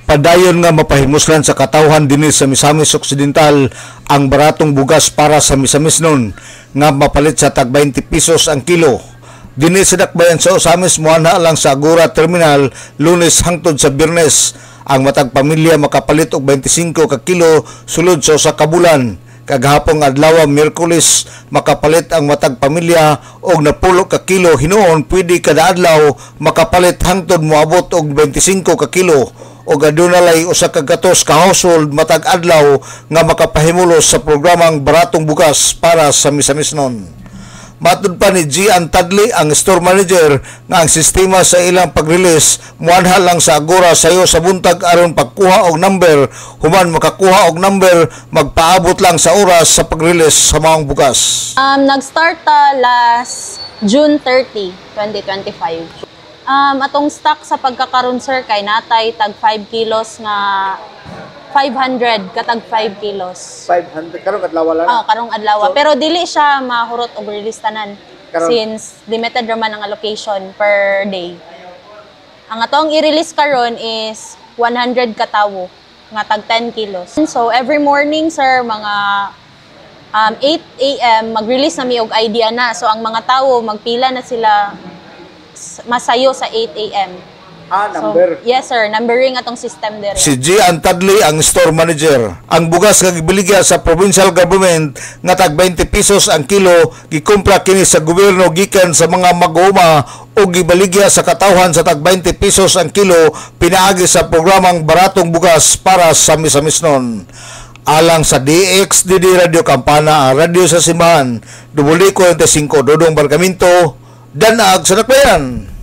Padayon nga mapahimuslan sa katawhan dinhi sa Misamis Occidental ang baratong bugas para sa Misamisnon nga mapalit sa tag 20 pesos ang kilo. Dinhi sa dakbayan sa Osamis moanha lang sa Agora Terminal Lunes hangtod sa Biyernes. Ang matag pamilya makapalit og 25 ka kilo sulod sa usa ka bulan. Kagahapong adlaw Miyerkules makapalit ang matag pamilya og 10 ka kilo, hinuon pwede kada adlaw makapalit hangtod moabot og 25 ka kilo. O adunay usa ka gatos ka household matag adlaw nga makapahimulos sa programang baratong bugas para sa Misamisnon. Matud pa ni Gian Tadli, ang store manager, nga ang sistema sa ilang pag-release muanha lang sa Agora sayo sa buntag aron pagkuha og number, human makakuha og number magpaabot lang sa oras sa pag-release sa maong bugas. Nag-start last June 30, 2025. Atong stock sa pagkakaroon sir kay natay tag 5 kilos nga 500 katag 5 kilos. 500 karong adlaw lang. Karong adlaw. So, pero dili siya mahurot og release tanan since limited raman ang allocation per day. Ang atong i-release karon is 100 katawo nga tag 10 kilos. So every morning sir mga 8 AM mag-release na mi og idea na. So ang mga tawo magpila na sila masayo sa 8 AM. Number. So, yes sir, numbering atong system dire. Si Gian Tadli ang store manager. Ang bugas nga gibiligya sa provincial government nga tag 20 pesos ang kilo gikumpra kini sa gobyerno gikan sa mga mag-uuma o gibaligya sa katawhan sa tag 20 pesos ang kilo pinaagi sa programang baratong bugas para sa Misamisnon. Alang sa DXDD Radio Campana, radio sa Simbahan, W45 Dodong Bargamento, Danag sa Dakbayan.